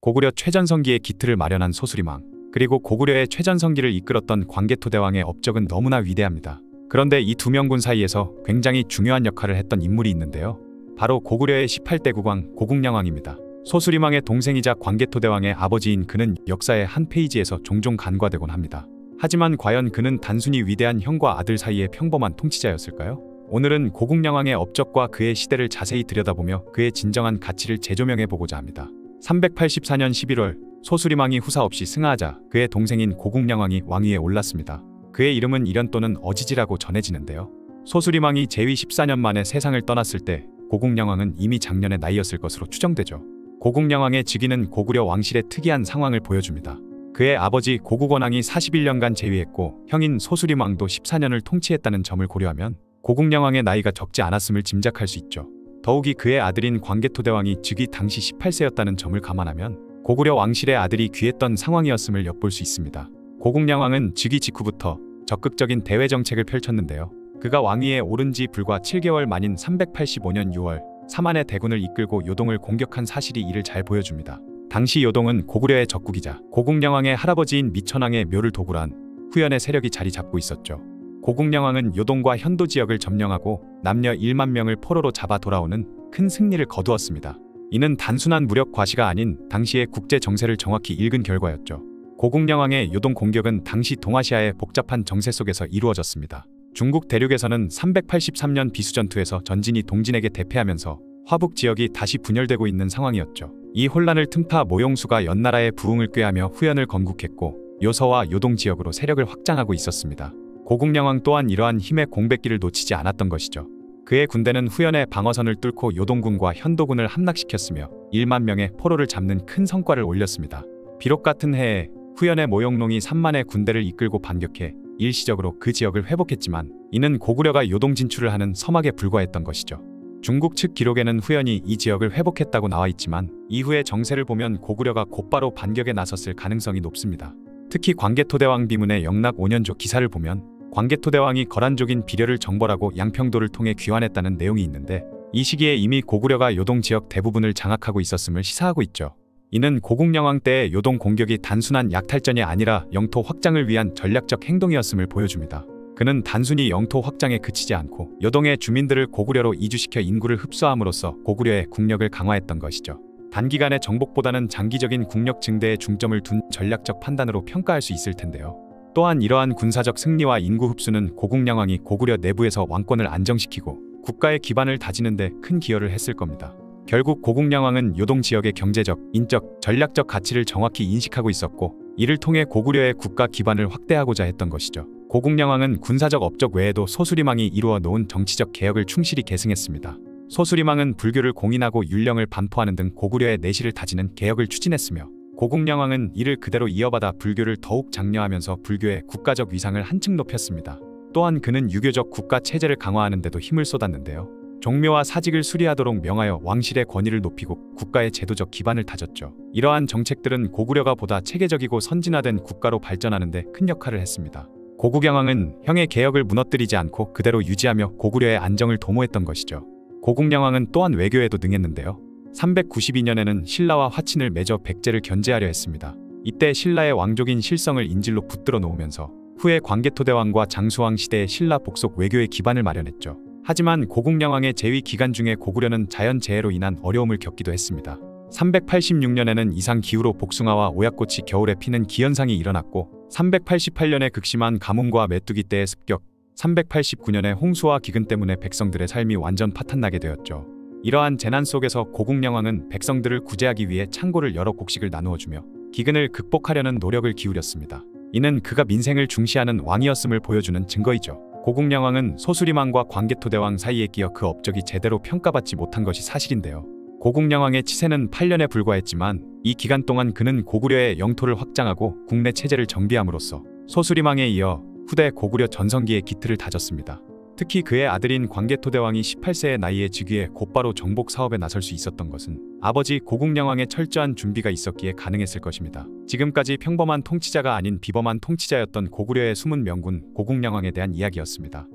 고구려 최전성기의 기틀을 마련한 소수리망, 그리고 고구려의 최전성기를 이끌었던 광개토대왕의 업적은 너무나 위대합니다. 그런데 이 두 명군 사이에서 굉장히 중요한 역할을 했던 인물이 있는데요. 바로 고구려의 18대 국왕 고국량왕입니다. 소수리망의 동생이자 광개토대왕의 아버지인 그는 역사의 한 페이지에서 종종 간과되곤 합니다. 하지만 과연 그는 단순히 위대한 형과 아들 사이의 평범한 통치자였을까요? 오늘은 고국량왕의 업적과 그의 시대를 자세히 들여다보며 그의 진정한 가치를 재조명해보고자 합니다. 384년 11월 소수리망이 후사 없이 승하하자 그의 동생인 고국량왕이 왕위에 올랐습니다. 그의 이름은 이련 또는 어지지라고 전해지는데요. 소수리망이 재위 14년 만에 세상을 떠났을 때 고국량왕은 이미 장년의 나이였을 것으로 추정되죠. 고국량왕의 즉위는 고구려 왕실의 특이한 상황을 보여줍니다. 그의 아버지 고국원왕이 41년간 재위했고 형인 소수리망도 14년을 통치했다는 점을 고려하면 고국량왕의 나이가 적지 않았음을 짐작할 수 있죠. 더욱이 그의 아들인 광개토대왕이 즉위 당시 18세였다는 점을 감안하면 고구려 왕실의 아들이 귀했던 상황이었음을 엿볼 수 있습니다. 고국량왕은 즉위 직후부터 적극적인 대외 정책을 펼쳤는데요. 그가 왕위에 오른 지 불과 7개월 만인 385년 6월 삼안의 대군을 이끌고 요동을 공격한 사실이 이를 잘 보여줍니다. 당시 요동은 고구려의 적국이자 고국량왕의 할아버지인 미천왕의 묘를 도굴 한 후연의 세력이 자리 잡고 있었죠. 고국량왕은 요동과 현도 지역을 점령하고 남녀 1만 명을 포로로 잡아 돌아오는 큰 승리를 거두었습니다. 이는 단순한 무력 과시가 아닌 당시의 국제 정세를 정확히 읽은 결과였죠. 고국량왕의 요동 공격은 당시 동아시아의 복잡한 정세 속에서 이루어졌습니다. 중국 대륙에서는 383년 비수전투에서 전진이 동진에게 대패하면서 화북 지역이 다시 분열되고 있는 상황이었죠. 이 혼란을 틈타 모용수가 연나라의 부흥을 꾀하며 후연을 건국했고 요서와 요동 지역으로 세력을 확장하고 있었습니다. 고국량왕 또한 이러한 힘의 공백기를 놓치지 않았던 것이죠. 그의 군대는 후연의 방어선을 뚫고 요동군과 현도군을 함락시켰으며 1만 명의 포로를 잡는 큰 성과를 올렸습니다. 비록 같은 해에 후연의 모용롱이 3만의 군대를 이끌고 반격해 일시적으로 그 지역을 회복했지만 이는 고구려가 요동 진출을 하는 서막에 불과했던 것이죠. 중국 측 기록에는 후연이 이 지역을 회복했다고 나와 있지만 이후의 정세를 보면 고구려가 곧바로 반격에 나섰을 가능성이 높습니다. 특히 광개토대왕 비문의 영락 5년조 기사를 보면 광개토대왕이 거란족인 비려를 정벌하고 양평도를 통해 귀환했다는 내용이 있는데 이 시기에 이미 고구려가 요동 지역 대부분을 장악하고 있었음을 시사하고 있죠. 이는 고국량왕 때의 요동 공격이 단순한 약탈전이 아니라 영토 확장을 위한 전략적 행동이었음을 보여줍니다. 그는 단순히 영토 확장에 그치지 않고 요동의 주민들을 고구려로 이주시켜 인구를 흡수함으로써 고구려의 국력을 강화했던 것이죠. 단기간의 정복보다는 장기적인 국력 증대에 중점을 둔 전략적 판단으로 평가할 수 있을 텐데요. 또한 이러한 군사적 승리와 인구 흡수는 고국량왕이 고구려 내부에서 왕권을 안정시키고 국가의 기반을 다지는 데 큰 기여를 했을 겁니다. 결국 고국량왕은 요동 지역의 경제적, 인적, 전략적 가치를 정확히 인식하고 있었고 이를 통해 고구려의 국가 기반을 확대하고자 했던 것이죠. 고국량왕은 군사적 업적 외에도 소수리망이 이루어 놓은 정치적 개혁을 충실히 계승했습니다. 소수리망은 불교를 공인하고 율령을 반포하는 등 고구려의 내실을 다지는 개혁을 추진했으며 고국량왕은 이를 그대로 이어받아 불교를 더욱 장려하면서 불교의 국가적 위상을 한층 높였습니다. 또한 그는 유교적 국가 체제를 강화하는 데도 힘을 쏟았는데요. 종묘와 사직을 수리하도록 명하여 왕실의 권위를 높이고 국가의 제도적 기반을 다졌죠. 이러한 정책들은 고구려가 보다 체계적이고 선진화된 국가로 발전하는 데 큰 역할을 했습니다. 고국량왕은 형의 개혁을 무너뜨리지 않고 그대로 유지하며 고구려의 안정을 도모했던 것이죠. 고국량왕은 또한 외교에도 능했는데요. 392년에는 신라와 화친을 맺어 백제를 견제하려 했습니다. 이때 신라의 왕족인 실성을 인질로 붙들어 놓으면서 후에 광개토대왕과 장수왕 시대의 신라 복속 외교의 기반을 마련했죠. 하지만 고국량왕의 재위 기간 중에 고구려는 자연재해로 인한 어려움을 겪기도 했습니다. 386년에는 이상 기후로 복숭아와 오약꽃이 겨울에 피는 기현상이 일어났고 388년에 극심한 가뭄과 메뚜기 떼의 습격, 389년에 홍수와 기근 때문에 백성들의 삶이 완전 파탄나게 되었죠. 이러한 재난 속에서 고국량왕은 백성들을 구제하기 위해 창고를 열어 곡식을 나누어주며 기근을 극복하려는 노력을 기울였습니다. 이는 그가 민생을 중시하는 왕이었음을 보여주는 증거이죠. 고국량왕은 소수리망과 광개토대왕 사이에 끼어 그 업적이 제대로 평가받지 못한 것이 사실인데요. 고국량왕의 치세는 8년에 불과했지만 이 기간 동안 그는 고구려의 영토를 확장하고 국내 체제를 정비함으로써 소수리망에 이어 후대 고구려 전성기의 기틀을 다졌습니다. 특히 그의 아들인 광개토대왕이 18세의 나이에 즉위해 곧바로 정복 사업에 나설 수 있었던 것은 아버지 고국량왕의 철저한 준비가 있었기에 가능했을 것입니다. 지금까지 평범한 통치자가 아닌 비범한 통치자였던 고구려의 숨은 명군 고국량왕에 대한 이야기였습니다.